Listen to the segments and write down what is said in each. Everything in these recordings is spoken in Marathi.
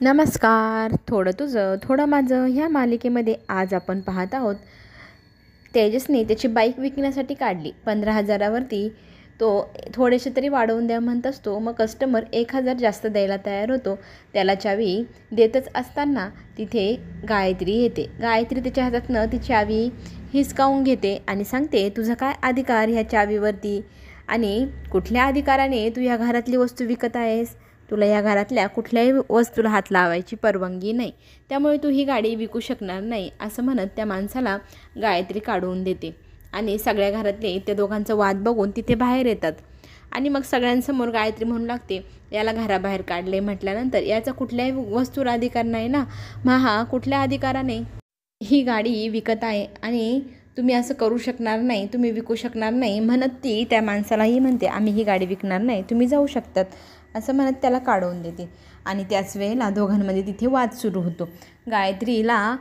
नमस्कार. थोडं तुझं थोडं माझं ह्या मालिकेमध्ये आज आपण पाहत आहोत. तेजसने त्याची बाईक विकण्यासाठी काढली 15,000वरती. तो थोडेसे तरी वाढवून द्या म्हणत असतो. मग कस्टमर 1,000 जास्त द्यायला तयार होतो. त्याला चावी देतच असताना तिथे गायत्री येते. गायत्री त्याच्या हातातनं ती चावी हिसकावून घेते आणि सांगते, तुझा काय अधिकार ह्या चावीवरती आणि कुठल्या अधिकाराने तू ह्या घरातली वस्तू विकत आहेस? तुला या घरातल्या कुठल्याही वस्तूला हात लावायची परवानगी नाही, त्यामुळे तू ही गाडी विकू शकणार नाही, असं म्हणत त्या माणसाला गायत्री काढून देते. आणि सगळ्या घरातले त्या दोघांचा वाद बघून तिथे बाहेर येतात. आणि मग सगळ्यांसमोर गायत्री म्हणू लागते, याला घराबाहेर काढले म्हटल्यानंतर याचा कुठल्याही वस्तूला अधिकार नाही ना, मग हा कुठल्या अधिकाराने ही गाडी विकत आहे आणि तुम्ही असं करू शकणार नाही, तुम्ही विकू शकणार नाही म्हणत ती त्या माणसालाही म्हणते, आम्ही ही गाडी विकणार नाही, तुम्ही जाऊ शकतात, असं म्हणत त्याला काढवून देते. आणि त्याच वेळेला दोघांमध्ये तिथे वाद सुरू होतो. गायत्रीला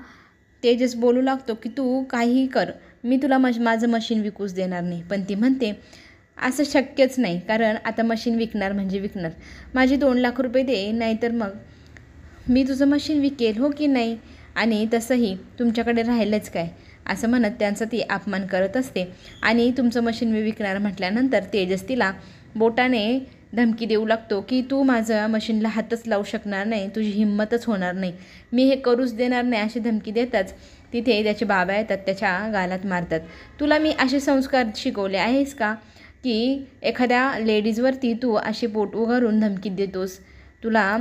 तेजस बोलू लागतो की तू काहीही कर, मी तुला माझं मशीन विकूच देणार नाही. पण ती म्हणते असं शक्यच नाही, कारण आता मशीन विकणार म्हणजे विकणार, माझे 2 लाख रुपये दे, नाहीतर मग मी तुझं मशीन विकेल, हो की नाही? आणि तसंही तुमच्याकडे राहिलंच काय, असं म्हणत त्यांचा ती अपमान करत असते. आणि तुमचं मशीन मी विकणार म्हटल्यानंतर तेजस तिला बोटाने धमकी देऊ लागतो की तू माझ्या मशीनला हातच लावू शकणार नाही, तुझी हिंमतच होणार नाही, मी हे करूच देणार नाही, अशी धमकी देताच तिथे त्याचे बाबा येतात, त्याच्या गालात मारतात. तुला मी असे संस्कार शिकवले आहेस का की एखाद्या लेडीजवरती तू अशी पोट उगारून धमकी देतोस? तुला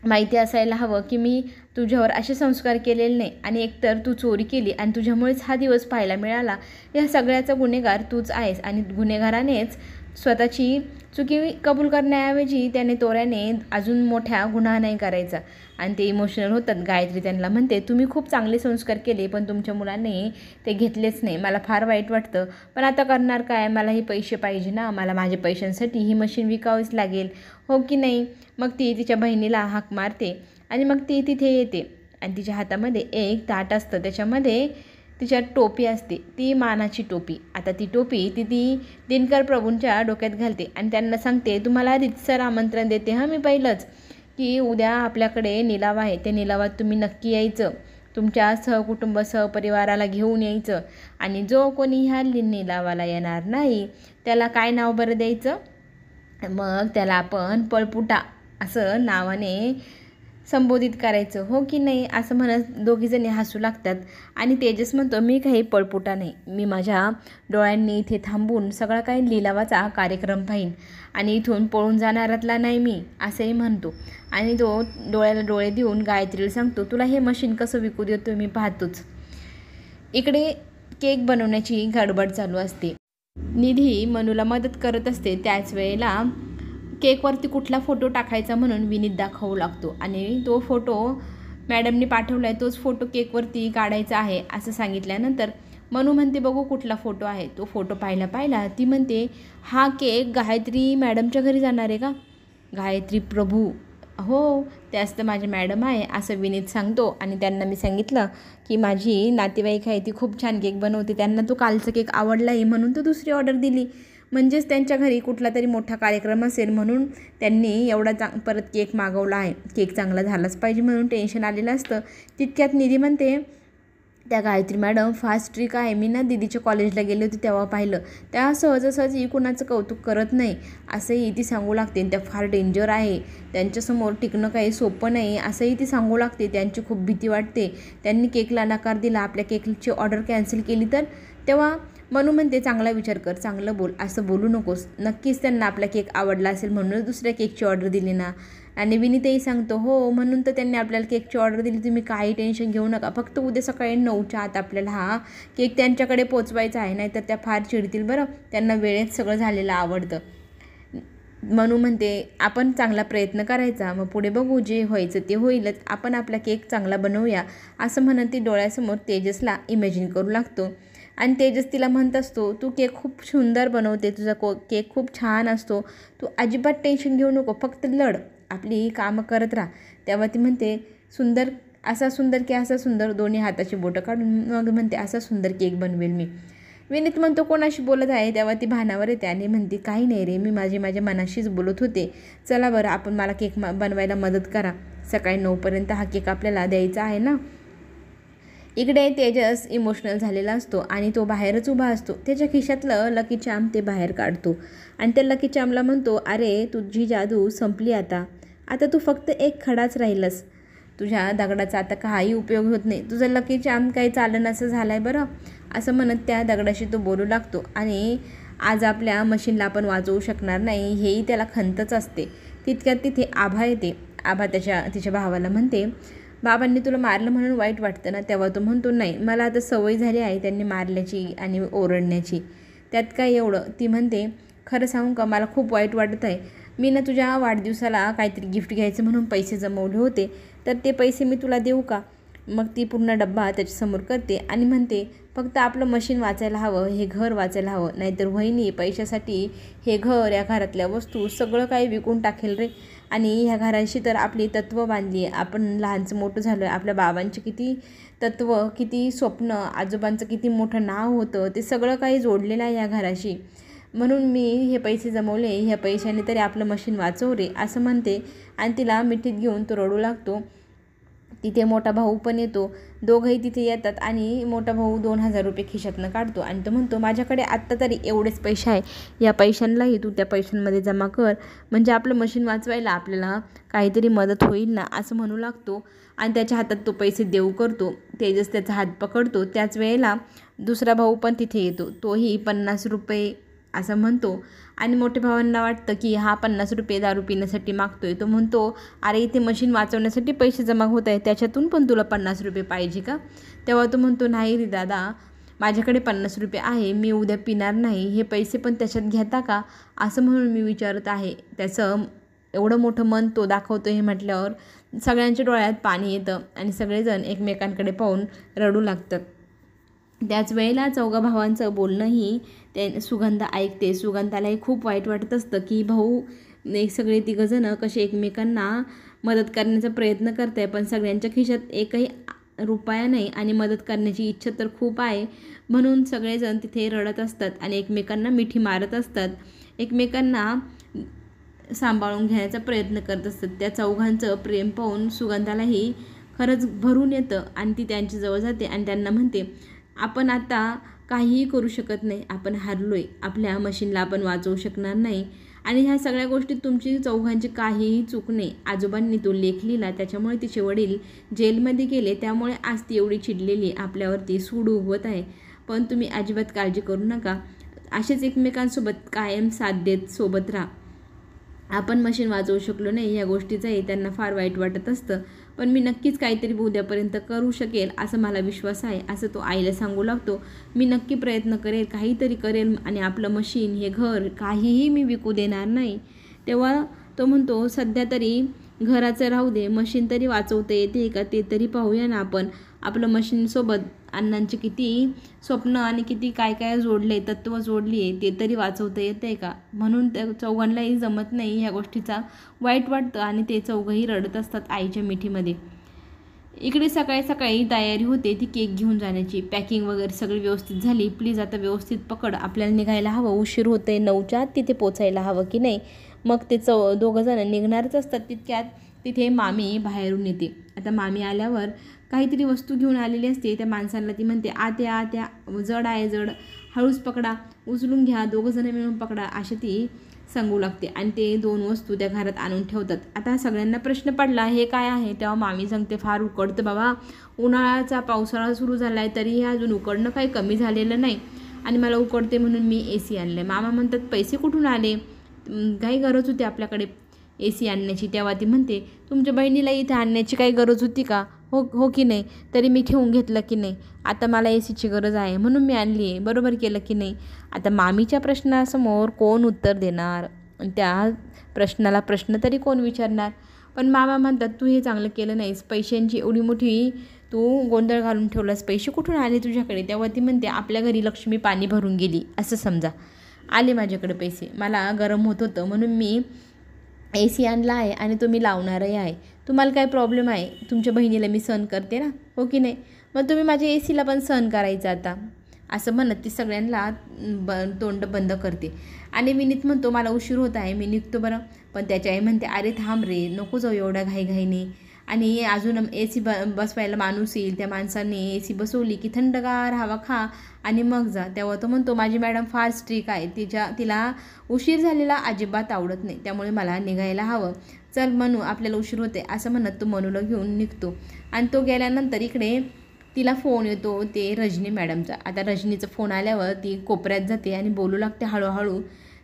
माहिती असायला हवं की मी तुझ्यावर असे संस्कार केलेले नाही, आणि एकतर तू चोरी केली आणि तुझ्यामुळेच हा दिवस पाहायला मिळाला. या सगळ्याचा गुन्हेगार तूच आहेस. आणि गुन्हेगारानेच स्वतःची चुकी कबूल करण्याऐवजी त्याने तोऱ्याने अजून मोठ्या गुन्हा नाही करायचा. आणि ते इमोशनल होतात. गायत्री त्यांना म्हणते, तुम्ही खूप चांगले संस्कार केले, पण तुमच्या मुलांनी ते घेतलेच नाही, मला फार वाईट वाटतं, पण आता करणार काय, मलाही पैसे पाहिजे ना, मला माझ्या पैशांसाठी ही मशीन विकावीच लागेल, हो की नाही? मग ती तिच्या बहिणीला हाक मारते आणि मग ती तिथे येते. आणि तिच्या हातामध्ये एक ताट असतं, त्याच्यामध्ये तिच्या टोपी असते, ती मानाची टोपी. आता ती टोपी ती दिनकर प्रभूंच्या डोक्यात घालते आणि त्यांना सांगते, तुम्हाला रितसर आमंत्रण देते हां मी पहिलंच, की उद्या आपल्याकडे निलाव आहे, त्या निलावात तुम्ही नक्की यायचं, तुमच्या सहकुटुंब सहपरिवाराला घेऊन यायचं. आणि जो कोणी ह्या निलावाला येणार नाही त्याला काय नाव बरं द्यायचं? मग त्याला आपण पळपुटा असं नावाने संबोधित करायचं, हो की नाही? असं म्हणत दोघीजणी हसू लागतात. आणि तेजस म्हणतो, मी काही पळपुटा नाही, मी माझ्या डोळ्यांनी इथे थांबून सगळा काही लिलावाचा कार्यक्रम पाहीन आणि इथून पळून जाणारातला नाही मी, असंही म्हणतो. आणि तो डोळ्याला डोळे देऊन गायत्रीला सांगतो, तुला हे मशीन कसं विकू देतो मी पाहतोच. इकडे केक बनवण्याची गडबड चालू असते. निधी मनूला मदत करत असते. त्याच वेळेला केकवरती कुठला फोटो टाकायचा म्हणून विनीत दाखवू लागतो. आणि तो फोटो मॅडमनी पाठवला आहे, तोच फोटो केकवरती काढायचा आहे असं सांगितल्यानंतर मनू म्हणते, बघू कुठला फोटो आहे. तो फोटो पाहिला ती म्हणते, हा केक गायत्री मॅडमच्या घरी जाणार आहे का? गायत्री प्रभू, हो त्याच तर माझी मॅडम आहे, असं विनीत सांगतो. आणि त्यांना मी सांगितलं की माझी नातेवाईक आहे, ती खूप छान केक बनवते, त्यांना तो कालचा केक आवडला आहे म्हणून तो दुसरी ऑर्डर दिली, म्हणजेच त्यांच्या घरी कुठला तरी मोठा कार्यक्रम असेल म्हणून त्यांनी एवढा परत केक मागवला आहे, केक चांगला झालाच पाहिजे म्हणून टेन्शन आलेलं असतं. तितक्यात निधी म्हणते, त्या गायत्री मॅडम फास्ट ट्रिक आहे, मी ना दीदीच्या कॉलेजला गेले होते तेव्हा पाहिलं, त्या सहजासहजी कुणाचं कौतुक करत नाही, असंही ती सांगू लागते. त्या फार डेंजर आहे, त्यांच्यासमोर टिकणं काही सोपं नाही, असंही ती सांगू लागते. त्यांची खूप भीती वाटते, त्यांनी केकला नकार दिला, आपल्या केकची ऑर्डर कॅन्सल केली तर? तेव्हा मनू म्हणते, चांगला विचार कर, चांगलं बोल, असं बोलू नकोस, नक्कीच त्यांना आपला केक आवडला असेल म्हणूनच दुसऱ्या केकची ऑर्डर दिली ना. आणि विनीतही सांगतो, हो म्हणून तर त्यांनी आपल्याला केकची ऑर्डर दिली, तुम्ही काही टेन्शन घेऊ नका, फक्त उद्या सकाळी 9च्या आत आपल्याला हा केक त्यांच्याकडे पोचवायचा आहे, नाहीतर त्या फार चिडतील बरं, त्यांना वेळेत सगळं झालेलं आवडतं. मनू म्हणते, आपण चांगला प्रयत्न करायचा, मग पुढे बघू, जे व्हायचं ते होईलच, आपण आपला केक चांगला बनवूया, असं म्हणत ती डोळ्यासमोर तेजसला इमॅजिन करू लागतो. आणि तेजस तिला म्हणत असतो, तू केक खूप सुंदर बनवते, तुझा केक खूप छान असतो, तू अजिबात टेन्शन घेऊ नको, फक्त लढ, आपली कामं करत राहा. तेव्हा ती म्हणते, सुंदर, असा सुंदर की असा सुंदर, दोन्ही हाताची बोटं काढून मग म्हणते, असा सुंदर केक बनवेल मी. विनीत म्हणतो कोणाशी बोलत आहे, तेव्हा ती भानावर येते आणि म्हणते काही नाही रे, मी माझ्या मनाशीच बोलत होते. चला बरं आपण मला केक बनवायला मदत करा, सकाळी 9पर्यंत हा केक आपल्याला द्यायचा आहे ना. इकडे तेजस इमोशनल झालेला असतो आणि तो बाहेरच उभा असतो. त्याच्या खिशातलं लकी चार्म ते बाहेर काढतो आणि त्या लकी चार्मला म्हणतो, अरे तुझी जादू संपली, आता तू फक्त एक खडाच राहिलस. तुझ्या दगडाचा आता काही उपयोग होत नाही, तुझं लकी चार्म काही चालनसं झालं आहे बरं. असं म्हणत त्या दगडाशी तो बोलू लागतो आणि आज आपल्या मशीनला आपण वाचवू शकणार नाही हेही त्याला खंतच असते. तितक्यात तिथे आभा येते. आभा तिच्या भावाला म्हणते, बाबांनी तुला मारलं म्हणून वाईट वाटतं ना. तेव्हा तो म्हणतो, नाही मला आता सवय झाली आहे त्यांनी मारल्याची आणि ओरडण्याची, त्यात काय एवढं. ती म्हणते, खरं सांगू का, मला खूप वाईट वाटत आहे. मी ना तुझ्या वाढदिवसाला काहीतरी गिफ्ट घ्यायचं म्हणून पैसे जमवले होते, तर ते पैसे मी तुला देऊ का. मग ती पूर्ण डब्बा त्याच्यासमोर करते आणि म्हणते, फक्त आपलं मशीन वाचायला हवं, हे घर वाचायला हवं, नाहीतर वहिनी पैशासाठी हे घर, या घरातल्या वस्तू सगळं काही विकून टाकेल रे. आणि ह्या घरांशी तर आपली तत्त्व बांधली आहे. आपण लहानचं मोठं झालो आहे, आपल्या बाबांची किती तत्त्व, किती स्वप्न, आजोबांचं किती मोठं नाव होतं, ते सगळं काही जोडलेलं आहे या घराशी. म्हणून मी हे पैसे जमवले, ह्या पैशाने तरी आपलं मशीन वाचव रे, असं म्हणते आणि तिला मिठीत घेऊन तो रडू लागतो. तिथे मोठा भाऊ पण येतो. दोघंही तिथे येतात आणि मोठा भाऊ 2000 रुपये खिशातनं काढतो आणि तो म्हणतो, माझ्याकडे आत्ता तरी एवढेच पैसे आहे, या पैशांनाही तू त्या पैशांमध्ये जमा कर, म्हणजे आपलं मशीन वाचवायला आपल्याला काहीतरी मदत होईल ना, असं म्हणू लागतो. आणि त्याच्या हातात तो पैसे देऊ करतो. तेजस त्याचा हात पकडतो. त्याच वेळेला दुसरा भाऊ पण तिथे येतो. तोही 50 रुपये असं म्हणतो आणि मोठ्या भावांना वाटतं की हा 50 रुपये दारू पिण्यासाठी मागतोय. तो म्हणतो, अरे इथे मशीन वाचवण्यासाठी पैसे जमा होत आहे, त्याच्यातून पण तुला 50 रुपये पाहिजे का. तेव्हा तो म्हणतो, नाही रे दादा, माझ्याकडे 50 रुपये आहे, मी उद्या पिणार नाही, हे पैसे पण त्याच्यात घेता का, असं म्हणून मी विचारत आहे. त्याचं एवढं मोठं मन तो दाखवतो हे म्हटल्यावर सगळ्यांच्या डोळ्यात पाणी येतं आणि सगळेजण एकमेकांकडे पाहून रडू लागतात. त्याच वेळेला चौघा भावांचं बोलणंही ते सुगंधा ऐकते. सुगंधालाही खूप वाईट वाटत असतं की भाऊ सगळे तिघंजणं कसे एकमेकांना मदत करण्याचा प्रयत्न करत आहे, पण सगळ्यांच्या खिशात एकही रुपया नाही आणि मदत करण्याची इच्छा तर खूप आहे. म्हणून सगळेजण तिथे रडत असतात आणि एकमेकांना मिठी मारत असतात, एकमेकांना सांभाळून घेण्याचा प्रयत्न करत असतात. त्या चौघांचं प्रेम पाहून सुगंधालाही खरंच भरून येतं आणि ती त्यांच्याजवळ जाते आणि त्यांना म्हणते, आपण आता काहीही करू शकत नाही, आपण हारलोय, आपल्या मशीनला आपण वाचवू शकणार नाही आणि ह्या सगळ्या गोष्टीत तुमची चौघांची काहीही चूक नाही. आजोबांनी तो लेख लिहिला, त्याच्यामुळे तिचे वडील जेलमध्ये गेले, त्यामुळे आज ती एवढी चिडलेली आपल्यावरती सूड उगवत आहे. पण तुम्ही अजिबात काळजी करू नका, असेच एकमेकांसोबत कायम साथ देत सोबत राहा. आपण मशीन वाचवू शकलो नाही या गोष्टीचंही त्यांना फार वाईट वाटत असतं, पण मी नक्कीच काहीतरी उद्यापर्यंत करू शकेल असं मला विश्वास आहे, असं तो आईला सांगू लागतो. मी नक्की प्रयत्न करेल, काहीतरी करेल आणि आपलं मशीन, हे घर, काहीही मी विकू देणार नाही. तेव्हा तो म्हणतो, सध्या तरी घराचं राहू दे, मशीन तरी वाचवता येते का ते तरी पाहूया ना आपण. आपलं मशीनसोबत अण्णांचे किती स्वप्न आणि किती काय काय जोडले, तत्त्व जोडली आहे, ते तरी वाचवता येतं आहे का. म्हणून त्या चौघांनाही जमत नाही, ह्या गोष्टीचा वाईट वाटतं आणि ते चौघंही रडत असतात आईच्या मिठीमध्ये. इकडे सकाळी सकाळी तयारी होते ती केक घेऊन जाण्याची. पॅकिंग वगैरे सगळी व्यवस्थित झाली. प्लीज आता व्यवस्थित पकड, आपल्याला निघायला हवं, उशीर होतं आहे, 9च्या आत तिथे पोचायला हवं की नाही. मग ते दोघंजणं निघणारच असतात. तितक्यात तिथे मामी बाहेरून येते. आता मामी आल्यावर काहीतरी वस्तू घेऊन आलेली असते. त्या माणसांना ती म्हणते, आत्या जड आहे, जड, हळूच पकडा, उचलून घ्या, दोघंजणं मिळून पकडा, अशी ती सांगू लागते आणि ते 2 वस्तू त्या घरात आणून ठेवतात. आता सगळ्यांना प्रश्न पडला, हे काय आहे. तेव्हा मामी सांगते, फार उकडतं बाबा, उन्हाळ्याचा पावसाळा सुरू झाला आहे तरीही अजून उकडणं काही कमी झालेलं नाही आणि मला उकडते म्हणून मी AC आणलं आहे. मामा म्हणतात, पैसे कुठून आले, काही गरज होती आपल्याकडे AC आणण्याची. तेव्हा ती म्हणते, तुमच्या बहिणीला इथे आणण्याची काही गरज होती का, हो की नाही, तरी मी ठेवून घेतलं की नाही, आता मला ACची गरज आहे म्हणून मी आणली आहे, बरोबर केलं की नाही. आता मामीच्या प्रश्नासमोर कोण उत्तर देणार, त्या प्रश्नाला प्रश्न तरी कोण विचारणार. पण मामा म्हणतात, तू हे चांगलं केलं नाहीस, पैशांची एवढी मोठी तू गोंधळ घालून ठेवलास, पैसे कुठून आले तुझ्याकडे. तेव्हा ती म्हणते, आपल्या घरी लक्ष्मी पाणी भरून गेली असं समजा, आले माझ्याकडे पैसे, मला गरम होत होतं म्हणून मी AC आणला आहे आणि तुम्ही लावणारही आहे, तुम्हाला काय प्रॉब्लेम आहे, तुमच्या बहिणीला मी सहन करते ना, हो की नाही. मग तुम्ही माझ्या ACला पण सहन करायचं. आता असं म्हणत ती सगळ्यांना तोंड बंद करते. आणि विनीत म्हणतो मला उशीर होत आहे, मी निघतो बरं. पण त्याची आई म्हणते अरे थांब रे, नको जाऊ एवढ्या घाईघाईने. आणि अजून AC बसवायला माणूस येईल, त्या माणसाने AC बसवली की थंडगार हवा खा आणि मग जा. तेव्हा तो म्हणतो माझी मॅडम फार स्ट्रिक आहे, तिला उशीर झालेला अजिबात आवडत नाही, त्यामुळे मला निघायला हवं. चल मनू, आपल्याला उशीर होते, असं म्हणत तो मनूला घेऊन निघतो. आणि तो गेल्यानंतर इकडे तिला फोन येतो ते रजनी मॅडमचा. आता रजनीचा फोन आल्यावर ती कोपऱ्यात जाते आणि बोलू लागते हळूहळू.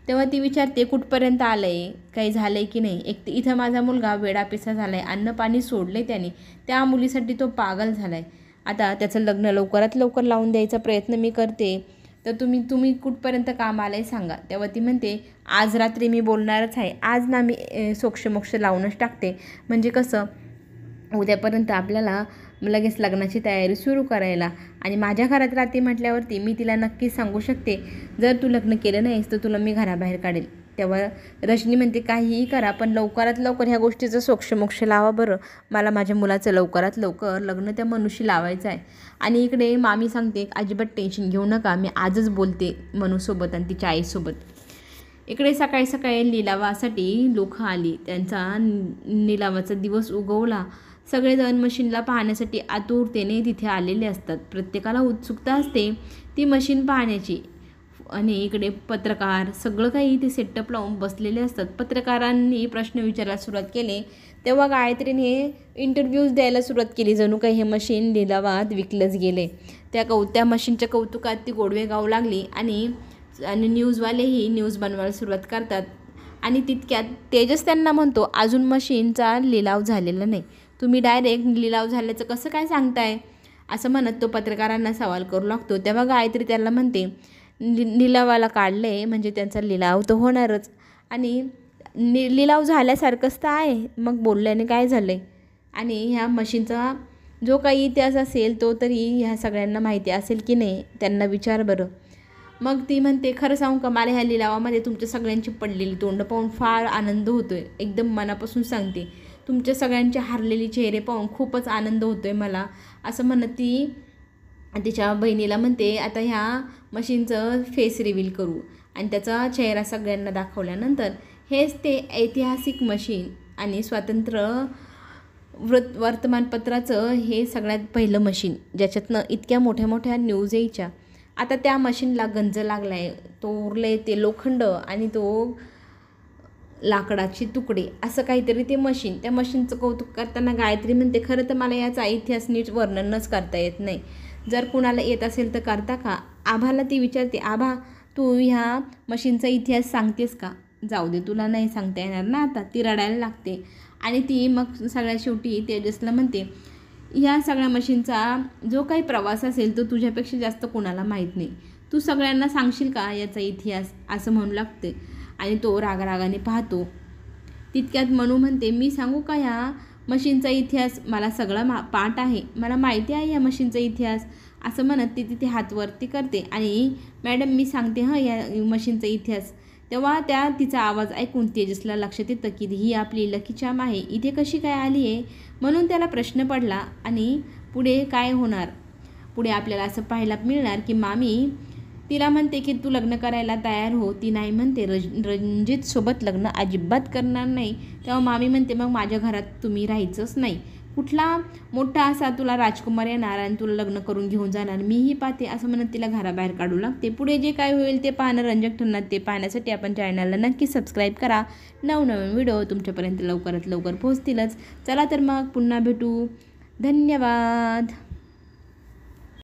तेव्हा ती विचारते कुठपर्यंत आलं आहे, काही झालं आहे की नाही. एक इथं माझा मुलगा वेडापिसा झाला आहे, अन्न पाणी सोडलं आहे त्याने, त्या मुलीसाठी तो पागल झाला आहे. आता त्याचं लग्न लवकरात लवकर लावून द्यायचा प्रयत्न मी करते, तर तुम्ही कुठपर्यंत काम आलं आहे सांगा. तेव्हा ती म्हणते आज रात्री मी बोलणारच आहे, आज ना मी सोक्षमोक्ष लावूनच टाकते, म्हणजे कसं उद्यापर्यंत आपल्याला लगेच लग्नाची तयारी सुरू करायला. आणि माझ्या घरात राहते म्हटल्यावरती मी तिला नक्कीच सांगू शकते, जर तू लग्न केलं नाहीस तर तुला मी घराबाहेर काढेल. तेव्हा रजनी म्हणते काहीही करा, पण लवकरात लवकर ह्या गोष्टीचं सोक्षमोक्ष लावा बरं, मला माझ्या मुलाचं लवकरात लवकर लग्न त्या मनूशी लावायचं आहे. आणि इकडे मामी सांगते अजिबात टेन्शन घेऊ नका, मी आजच बोलते मनूसोबत आणि तिच्या आईसोबत. इकडे सकाळी सकाळी लिलावासाठी लोकं आली, त्यांचा लिलावाचा दिवस उगवला. सगळेजण मशीनला पाहण्यासाठी आतुरतेने तिथे आलेले असतात. प्रत्येकाला उत्सुकता असते ती मशीन पाहण्याची. आणि इकडे पत्रकार सगळं काही ते सेटअप लावून बसलेले असतात. पत्रकारांनी प्रश्न विचारायला सुरुवात केली, तेव्हा गायत्रीने इंटरव्ह्यूज द्यायला सुरुवात केली, जणू काही हे मशीन लिलावात विकलंच गेले. त्या मशीनच्या कौतुकात ती गोडवे गाऊ लागली. आणि न्यूजवालेही न्यूज बनवायला सुरुवात करतात. आणि तितक्यात तेजस त्यांना म्हणतो अजून मशीनचा लिलाव झालेला नाही, तुम्ही डायरेक्ट लिलाव झाल्याचं कसं काय सांगताय, असं म्हणत तो पत्रकारांना सवाल करू लागतो. तेव्हा गायत्री त्याला म्हणते लिलावाला काढले म्हणजे त्यांचा लिलाव तर होणारच, आणि लिलाव झाल्यासारखंच तर आहे, मग बोलल्याने काय झालं आहे. आणि ह्या मशीनचा जो काही इतिहास असेल तो तरी ह्या सगळ्यांना माहिती असेल की नाही, त्यांना विचार बरं. मग ती म्हणते खरं सांगू का, मला ह्या लिलावामध्ये तुमच्या सगळ्यांची पडलेली तोंड पाहून फार आनंद होतो आहे, एकदम मनापासून सांगते. तुमच्या सगळ्यांचे हारलेले चेहरे पाहून खूपच आनंद होतो आहे मला, असं म्हणत ती तिच्या बहिणीला म्हणते आता ह्या मशीनचं फेस रिव्हील करू. आणि त्याचा चेहरा सगळ्यांना दाखवल्यानंतर हेच ते ऐतिहासिक मशीन आणि स्वातंत्र्य वर्तमानपत्राचं हे सगळ्यात पहिलं मशीन, ज्याच्यातनं इतक्या मोठ्या मोठ्या न्यूज यायच्या. आता त्या मशीनला गंज लागला आहे, तो उरले ते लोखंड आणि तो लाकडाची तुकडे, असं काहीतरी ते मशीन. त्या मशीनचं कौतुक करताना गायत्री म्हणते खरं तर मला याचा इतिहास नीट वर्णनच करता येत नाही, जर कुणाला येत असेल तर करता का. आभाला ती विचारते आभा तू ह्या मशीनचा इतिहास सांगतेस का. जाऊ दे, तुला नाही सांगता येणार ना आता. ती रडायला लागते. आणि ती मग सगळ्यात शेवटी तेजसला म्हणते ह्या सगळ्या मशीनचा जो काही प्रवास असेल तो तुझ्यापेक्षा जास्त कोणाला माहीत नाही, तू सगळ्यांना सांगशील का याचा इतिहास, असं म्हणू लागते. आणि तो रागारागाने पाहतो. तितक्यात मनू म्हणते मी सांगू का ह्या मशीनचा इतिहास, मला सगळा पाठ आहे, मला माहिती आहे या मशीनचा इतिहास, असं म्हणत ती तिथे हात वरती करते. आणि मॅडम मी सांगते हां या मशीनचा इतिहास. तेव्हा तिचा आवाज ऐकून तेजसला लक्षात येतं की ही आपली लकी चाम आहे, इथे कशी काय आली आहे, म्हणून त्याला प्रश्न पडला. आणि पुढे काय होणार, पुढे आपल्याला असं पाहायला मिळणार की मामी तिला म्हणते की तू लग्न करायला तयार हो, ती नाही म्हणते रणजितसोबत लग्न अजिबात करणार नाही. तेव्हा मामी म्हणते मग माझ्या घरात तुम्ही राहायचंच नाही, कुठला मोठा असा तुला राजकुमार येणार आणि तुला लग्न करून घेऊन जाणार, मीही पाहते, असं म्हणत तिला घराबाहेर काढू लागते. पुढे जे काय होईल ते पाहणं रंजक ठरणार, ते पाहण्यासाठी आपण चॅनलला नक्की सबस्क्राईब करा. नवनवीन व्हिडिओ तुमच्यापर्यंत लवकरात लवकर पोहोचतीलच. चला तर मग पुन्हा भेटू, धन्यवाद.